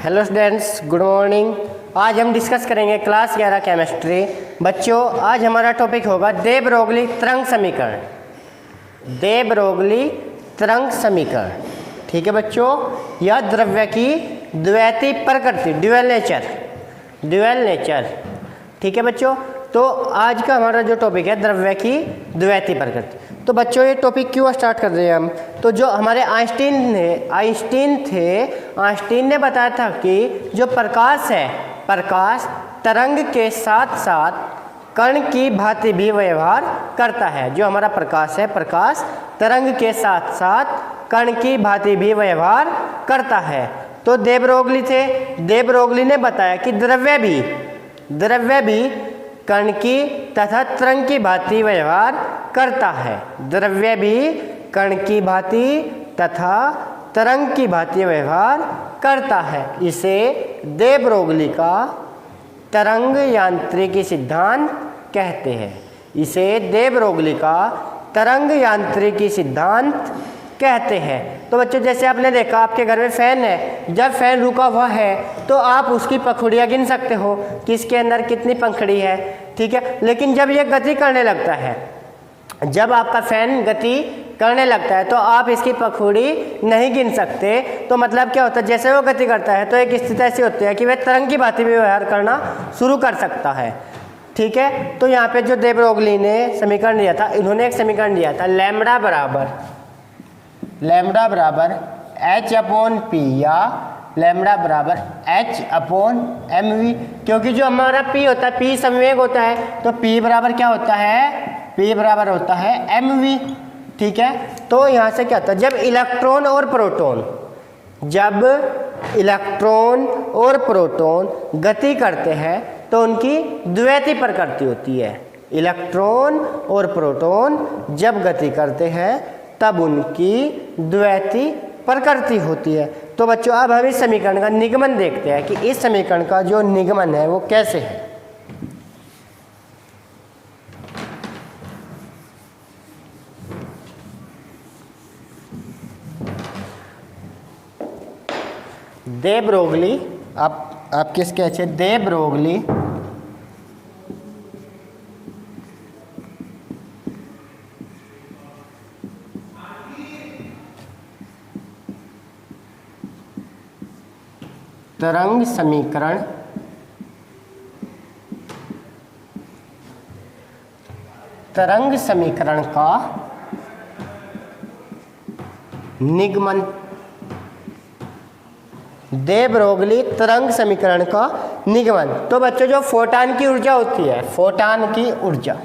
Hello students, good morning. आज हम discuss करेंगे क्लास 11 केमिस्ट्री। बच्चों, आज हमारा टॉपिक होगा दे ब्रोगली तरंग समीकरण। दे ब्रोगली तरंग समीकरण, ठीक है बच्चों। यह द्रव्य की द्वैती प्रकृति, ड्यूअल नेचर, ठीक है बच्चों। तो आज का हमारा जो टॉपिक है द्रव्य की द्वैती प्रकृति। तो बच्चों, ये टॉपिक क्यों स्टार्ट कर रहे हैं हम? तो जो हमारे आइंस्टीन ने बताया था कि जो प्रकाश है, प्रकाश तरंग के साथ साथ कण की भांति भी व्यवहार करता है। जो हमारा प्रकाश है, प्रकाश तरंग के साथ साथ कण की भांति भी व्यवहार करता है। तो दे ब्रोगली ने बताया कि द्रव्य भी कण की तथा तरंग की भांति व्यवहार करता है। द्रव्य भी कण की भांति तथा तरंग की भांति व्यवहार करता है। इसे दे ब्रोगली का तरंग यांत्रिकी सिद्धांत कहते हैं। इसे दे ब्रोगली का तरंग यांत्रिकी सिद्धांत कहते हैं। तो बच्चों, जैसे आपने देखा आपके घर में फ़ैन है, जब फ़ैन रुका हुआ है तो आप उसकी पंखुड़ियाँ गिन सकते हो कि इसके अंदर कितनी पंखुड़ी है, ठीक है। लेकिन जब ये गति करने लगता है, जब आपका फ़ैन गति करने लगता है तो आप इसकी पंखुड़ी नहीं गिन सकते। तो मतलब क्या होता है, जैसे वो गति करता है तो एक स्थिति ऐसी होती है कि वह तरंग की भांति भी व्यवहार करना शुरू कर सकता है, ठीक है। तो यहाँ पे जो दे ब्रोगली ने समीकरण दिया था, इन्होंने एक समीकरण दिया था लैम्ब्डा बराबर H/P या लैम्ब्डा बराबर H/mv। क्योंकि जो हमारा P होता है, P संवेग होता है, तो P बराबर क्या होता है? P बराबर होता है mv, ठीक है। तो यहाँ से क्या होता है, जब इलेक्ट्रॉन और प्रोटॉन गति करते हैं तो उनकी द्वैती प्रकृति होती है। इलेक्ट्रॉन और प्रोटॉन जब गति करते हैं तब उनकी द्वैती प्रकृति होती है। तो बच्चों, अब हम इस समीकरण का निगमन देखते हैं कि इस समीकरण का जो निगमन है वो कैसे है। दे ब्रोगली, आप किसके अच्छे? दे ब्रोगली तरंग समीकरण का निगमन। दे ब्रोगली तरंग समीकरण का निगमन। तो बच्चों, जो फोटान की ऊर्जा होती है, फोटान की ऊर्जा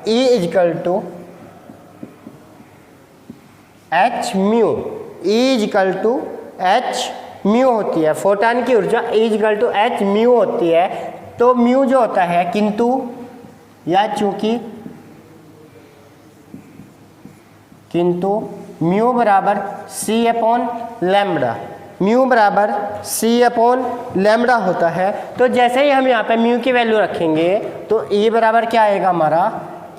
E = H म्यू होती है। फोटान की ऊर्जा E = H म्यू होती है। तो म्यू जो होता है किंतु या चूंकि, म्यू बराबर C/λ होता है। तो जैसे ही हम यहाँ पे म्यू की वैल्यू रखेंगे तो E बराबर क्या आएगा हमारा?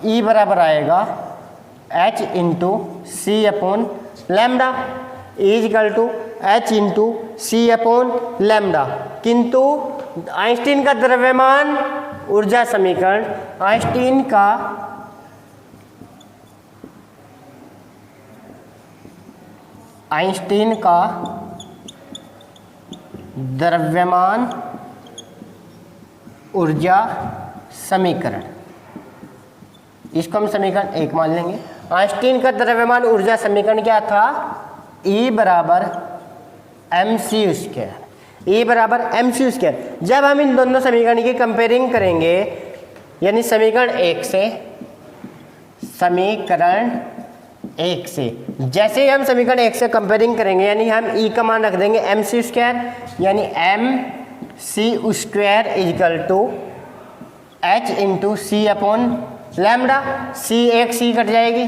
E बराबर आएगा H × C/λ। E = H × C/λ। किंतु आइंस्टीन का द्रव्यमान ऊर्जा समीकरण, आइंस्टीन का द्रव्यमान ऊर्जा समीकरण, इसको हम समीकरण 1 मान लेंगे। आइंस्टीन का द्रव्यमान ऊर्जा समीकरण क्या था? E बराबर mc²। E बराबर mc²। जब हम इन दोनों समीकरण की कंपेयरिंग करेंगे, यानी समीकरण 1 से जैसे ही हम समीकरण 1 से कंपेयरिंग करेंगे, यानी हम E का मान रख देंगे mc², यानी mc² = H × C/λ। एक C कट जाएगी,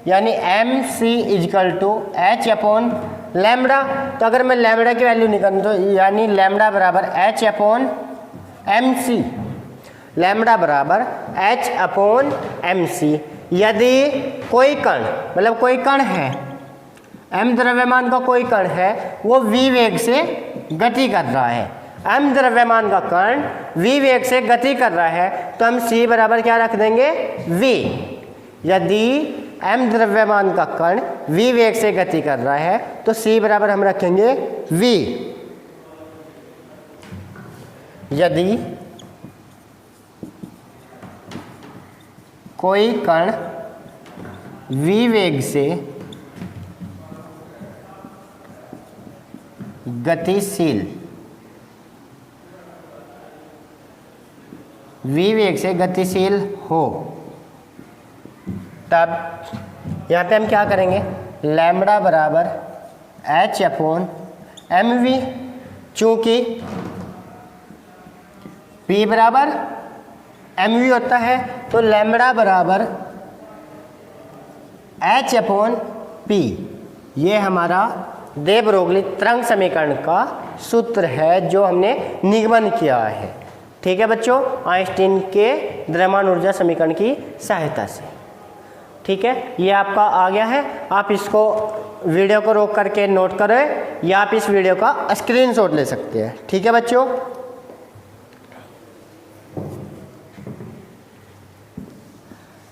यानी mc = H/λ। तो अगर मैं लैम्ब्डा की वैल्यू निकालूँ तो यानी लैम्ब्डा बराबर H/mc। लैम्बडा बराबर h/mc। यदि कोई कण, मतलब कोई कण है, m द्रव्यमान का कोई कण है, वो v वेग से गति कर रहा है, m द्रव्यमान का कण v वेग से गति कर रहा है, तो हम c बराबर क्या रख देंगे, v। यदि m द्रव्यमान का कण v वेग से गति कर रहा है तो c बराबर हम रखेंगे v। यदि कोई कण v वेग से गतिशील, v वेग से गतिशील हो, तब यहाँ पे हम क्या करेंगे, लैम्बडा बराबर h/mv। चूंकि p बराबर mv होता है तो लैम्बडा बराबर h/p। ये हमारा दे ब्रोगली तरंग समीकरण का सूत्र है जो हमने निगमन किया है। ठीक है बच्चों, आइंस्टीन के द्रव्यमान ऊर्जा समीकरण की सहायता से। ठीक है, ये आपका आ गया है। आप इसको वीडियो को रोक करके नोट करें या आप इस वीडियो का स्क्रीनशॉट ले सकते हैं। ठीक है बच्चों,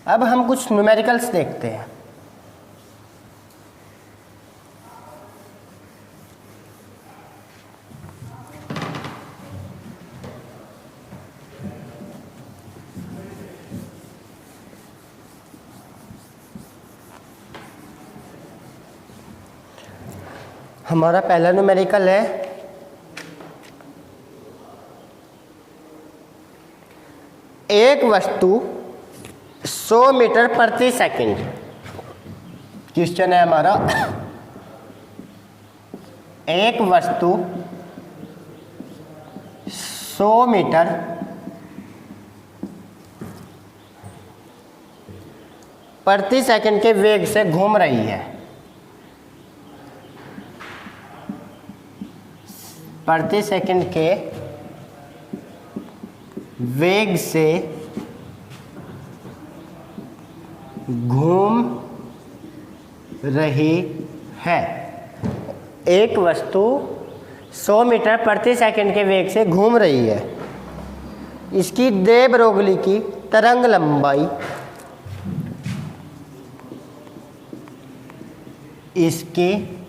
अब हम कुछ न्यूमेरिकल्स देखते हैं। हमारा पहला न्यूमेरिकल है एक वस्तु 100 मीटर प्रति सेकंड। क्वेश्चन है हमारा, एक वस्तु 100 मीटर प्रति सेकंड के वेग से घूम रही है। प्रति सेकंड के वेग से घूम रही है। एक वस्तु 100 मीटर प्रति सेकंड के वेग से घूम रही है। इसकी दे ब्रोगली की तरंग लंबाई, इसकी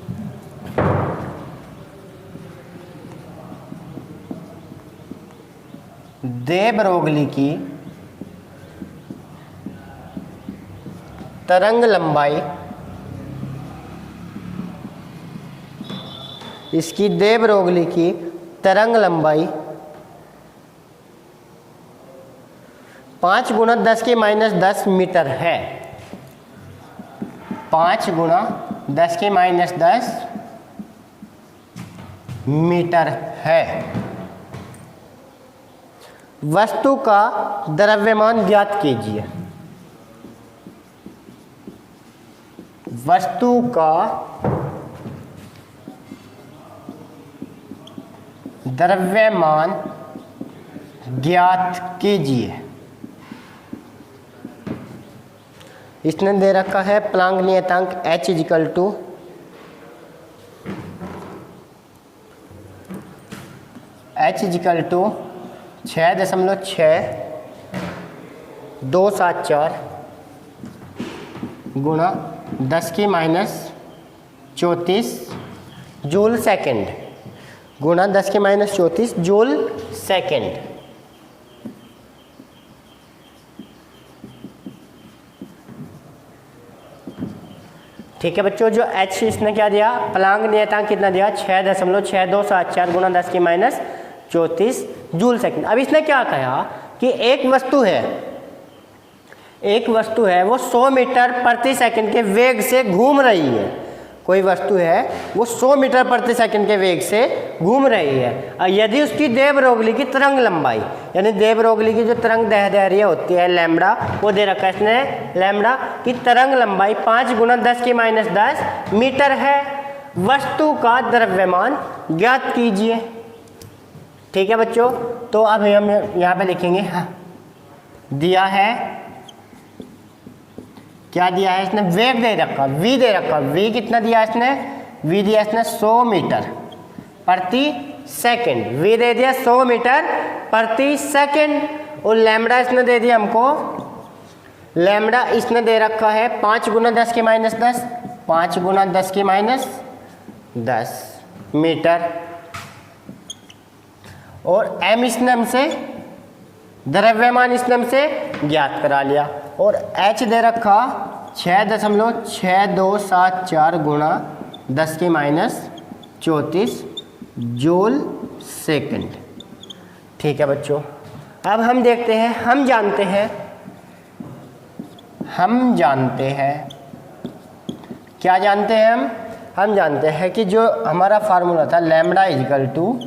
दे ब्रोगली की तरंग लंबाई, इसकी दे ब्रोगली की तरंग लंबाई 5 × 10⁻10 मीटर है। 5 × 10⁻10 मीटर है। वस्तु का द्रव्यमान ज्ञात कीजिए। वस्तु का द्रव्यमान ज्ञात कीजिए। इसने दे रखा है प्लांक नियतांक h = 6.6274 गुणा 10⁻34 जूल सेकंड गुणा 10⁻34 जूल सेकंड। ठीक है बच्चों, जो h इसने क्या दिया, प्लांक नियतांक कितना दिया, 6.6274 गुणा 10⁻34 जूल सेकंड। अब इसने क्या कहा कि एक वस्तु है वो 100 मीटर प्रति सेकंड के वेग से घूम रही है। कोई वस्तु है वो 100 मीटर प्रति सेकंड के वेग से घूम रही है। यदि उसकी दे ब्रोगली की तरंग लंबाई, यानी दे ब्रोगली की जो तरंग दैर्ध्य होती है लैम्बडा, वो दे रखा है इसने, लैम्बडा की तरंग लंबाई 5 × 10⁻10 मीटर है। वस्तु का द्रव्यमान ज्ञात कीजिए। ठीक है बच्चों, तो अब हम यहाँ पे लिखेंगे, हाँ दिया है, क्या दिया है इसने, वेग दे रखा, वी दे रखा, वी कितना दिया इसने, वी दिया इसने 100 मीटर प्रति सेकंड, वी दे दिया 100 मीटर प्रति सेकंड। और लैम्बडा इसने दे दिया हमको, लैम्बडा इसने दे रखा है 5 गुना 10 के माइनस 10, 5 गुना 10 के माइनस 10 मीटर। और एम इसने हमसे, द्रव्यमान इसने हमसे ज्ञात करा लिया। और एच दे रखा 6.6274 गुणा 10 के माइनस 34 जूल सेकंड। ठीक है बच्चों, अब हम देखते हैं, हम जानते हैं क्या जानते हैं हम जानते हैं कि जो हमारा फार्मूला था lambda equal to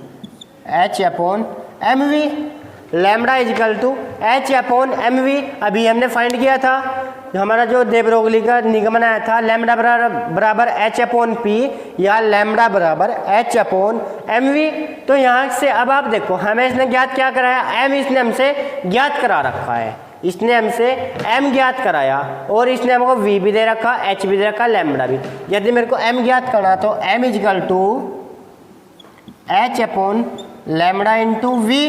h upon m v, lambda equal to h upon m v अभी हमने फाइंड किया था। हमारा जो दे ब्रोगली का निगमन आया था लैम्बडा बराबर एच अपॉन पी या लैम्बडा बराबर एच अपॉन एम वी। तो यहाँ से अब आप देखो, हमें इसने ज्ञात क्या कराया, एम इसने हमसे ज्ञात करा रखा है, इसने हमसे एम ज्ञात कराया और इसने हमको वी भी दे रखा, एच भी दे रखा, लैम्बडा भी। यदि मेरे को एम ज्ञात करना तो m equal to h upon lambda into v,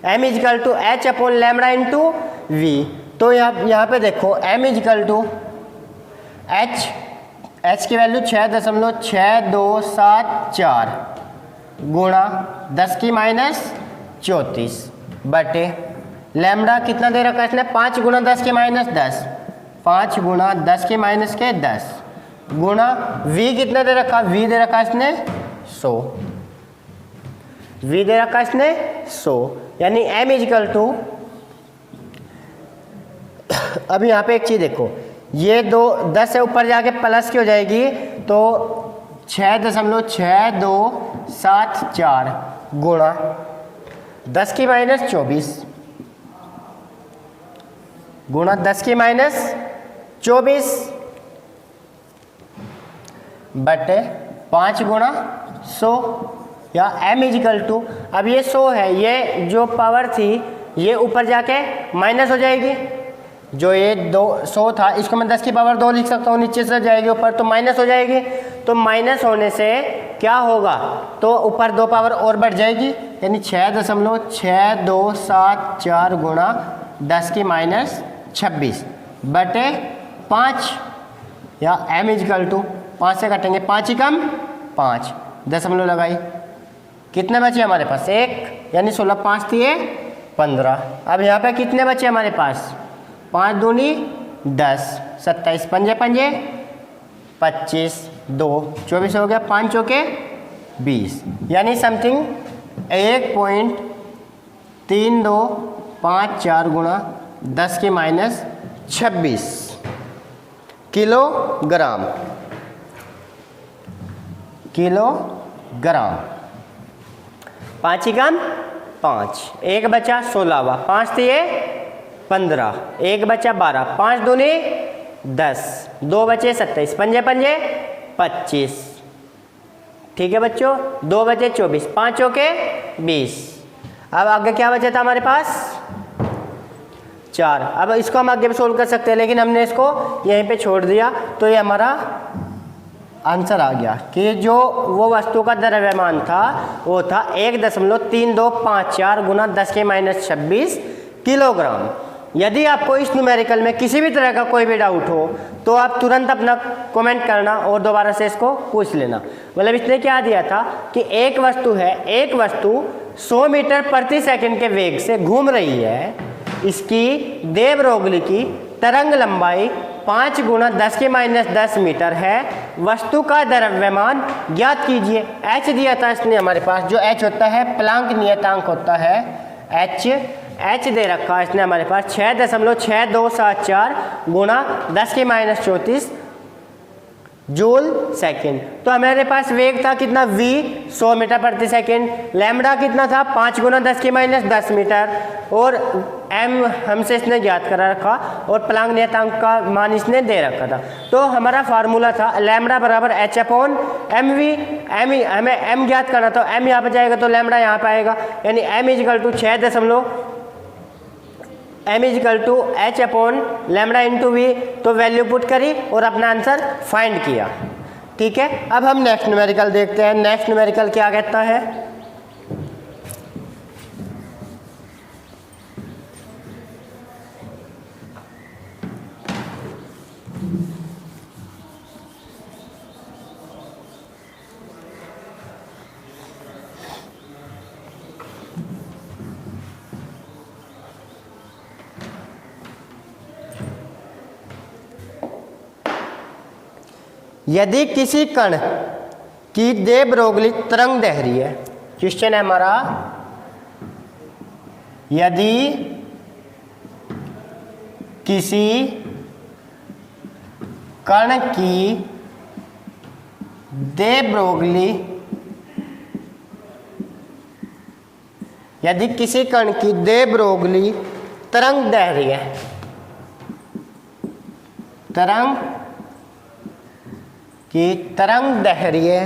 m equal to h upon lambda into v. तो यहाँ पे देखो एम इजिकल टू एच की वैल्यू 6.6274 गुणा 10 की माइनस 34 बटे लैम्बडा कितना दे रखा है इसने 5 गुना 10 के माइनस 10, 5 गुना 10 के माइनस के 10 गुणा वी कितना दे रखा, वी दे रखा इसने 100, वी दे रखा इसने 100, यानी m इजिकल टू, अब यहाँ पे एक चीज़ देखो, ये 10 से ऊपर जाके प्लस की हो जाएगी तो 6.6274 गुणा 10 की माइनस 24 गुणा 10 की माइनस 24 बटे 5 गुणा 100 या m इजिकल टू, अब ये 100 है, ये जो पावर थी ये ऊपर जाके माइनस हो जाएगी, जो ये 100 था इसको मैं 10 की पावर 2 लिख सकता हूँ, नीचे से जाएगी ऊपर तो माइनस हो जाएगी। तो माइनस होने से क्या होगा, तो ऊपर 2 पावर और बढ़ जाएगी, यानी 6.6274 गुणा 10 की माइनस 26 बटे 5 या m इजिकल टू 5 से काटेंगे 5 ही कम 5, दशमलव लगाई, कितने बचे हमारे पास 1, यानी 16 5 दिए 15। अब यहाँ पे कितने बचे हमारे पास, 5 दूनी 10, 27 पंजे पंजे 25, 2 24 हो गया, 5 चौके 20, यानी समथिंग 1.3254 गुणा 10 की माइनस 26 किलोग्राम, किलोग्राम। 5 ही कम 5, 1 बचा 16, 5 दिए 15, 1 बचा 12, 5 दूनी 10, 2 बचे 27, पंजे पंजे 25। ठीक है बच्चों, 2 बचे 24, 5 चौके 20। अब आगे क्या बचा था हमारे पास 4। अब इसको हम आगे भी सोल्व कर सकते हैं, लेकिन हमने इसको यहीं पे छोड़ दिया, तो ये हमारा आंसर आ गया कि जो वो वस्तु का द्रव्यमान था वो था 1.3254 गुना 10 के माइनस 26 किलोग्राम। यदि आपको इस न्यूमेरिकल में किसी भी तरह का कोई भी डाउट हो तो आप तुरंत अपना कमेंट करना और दोबारा से इसको पूछ लेना। मतलब इसने क्या दिया था कि एक वस्तु है, एक वस्तु 100 मीटर प्रति सेकंड के वेग से घूम रही है, इसकी दे ब्रोगली की तरंग लंबाई 5 गुना 10 के माइनस 10 मीटर है, वस्तु का द्रव्यमान ज्ञात कीजिए। एच दिया था इसने हमारे पास, जो एच होता है प्लांक नियतांक होता है, एच दे रखा इसने हमारे पास 6.6274 गुना 10 के माइनस 34 जूल सेकेंड। तो हमारे पास वेग था कितना v 100 मीटर प्रति सेकेंड, लैम्बडा कितना था 5 गुना 10 के माइनस 10 मीटर, और m हमसे इसने ज्ञात करा रखा और प्लांक नियतांक का मान इसने दे रखा था। तो हमारा फार्मूला था लैम्बडा बराबर h अपॉन एम वी, हमें m ज्ञात करना, तो m यहाँ पे जाएगा तो लैम्बडा यहाँ पे आएगा, यानी m equal to m equal to h upon lambda into v, तो वैल्यू पुट करी और अपना आंसर फाइंड किया। ठीक है, अब हम नेक्स्ट न्यूमेरिकल देखते हैं। नेक्स्ट न्यूमेरिकल क्या कहता है? यदि किसी कण की दे ब्रोगली तरंग दैर्घ्य है, क्वेश्चन है हमारा, यदि किसी कण की दे ब्रोगली, यदि किसी कण की दे ब्रोगली तरंग दैर्घ्य है, तरंग दैर्घ्य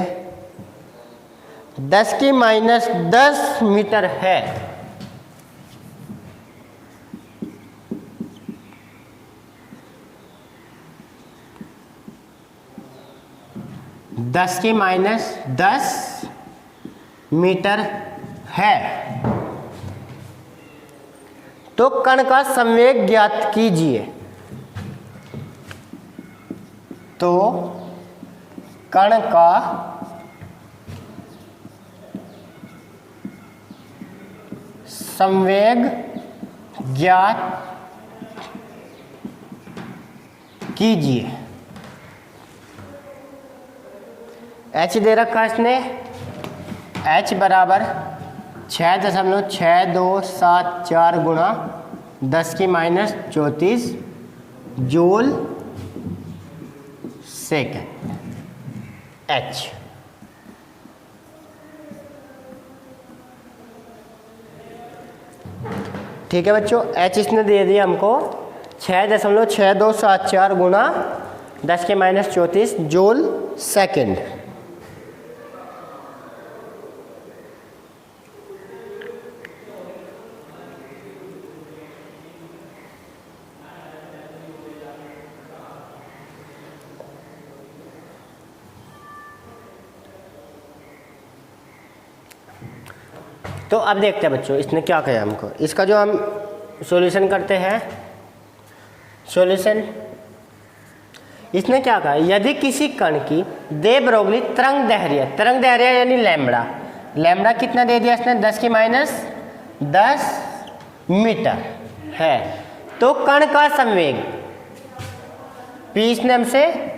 10⁻10 मीटर है, -10 मीटर है, तो कण का संवेग ज्ञात कीजिए। तो कण का संवेग ज्ञात कीजिए। h दे रखा है इसने, h बराबर 6.6274 गुणा 10⁻34 जूल सेकेंड h। ठीक है बच्चों, h इसने दे दिया हमको 6.6274 गुणा 10⁻34 जूल सेकेंड। तो अब देखते हैं बच्चों इसने क्या कहा हमको। इसका जो हम सॉल्यूशन करते हैं, सॉल्यूशन इसने क्या कहा, यदि किसी कण की दे ब्रोगली तरंग दैर्घ्य यानी लैम्बडा कितना दे दिया इसने, 10⁻10 मीटर है, तो कण का संवेग p इसने हमसे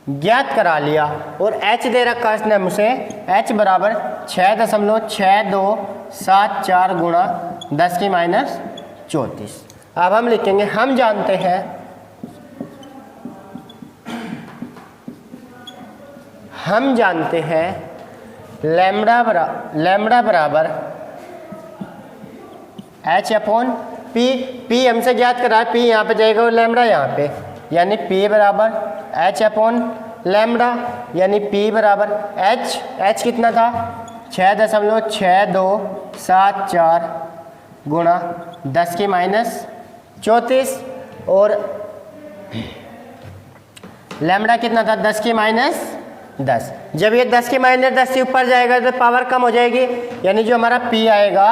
ज्ञात करा लिया और h दे रखा इसने हमसे, h बराबर 6.6274 गुणा 10⁻34। अब हम लिखेंगे, हम जानते हैं लैम्बडा बराबर h अपॉन p हमसे ज्ञात करा है, p यहाँ पे जाएगा और लैम्बडा यहाँ पे, यानी p बराबर h अपॉन लैम्बडा, यानी p बराबर h कितना था 6.6274 गुणा 10⁻34 और लैम्बडा कितना था 10⁻10। जब ये 10⁻10 से ऊपर जाएगा तो पावर कम हो जाएगी, यानी जो हमारा p आएगा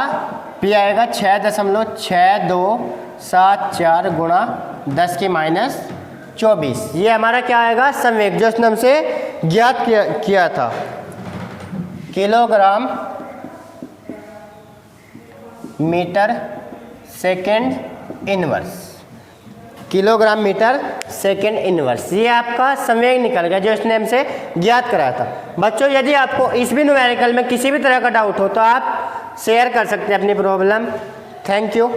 6.6274 गुणा 10⁻24। ये हमारा क्या आएगा, संवेग जो इसने हमसे ज्ञात किया था, किलोग्राम मीटर सेकेंड इनवर्स। ये आपका संवेग निकल गया जो इसने हमसे ज्ञात कराया था। बच्चों यदि आपको इस भी न्यूमेरिकल में किसी भी तरह का डाउट हो तो आप शेयर कर सकते हैं अपनी प्रॉब्लम। Thank you.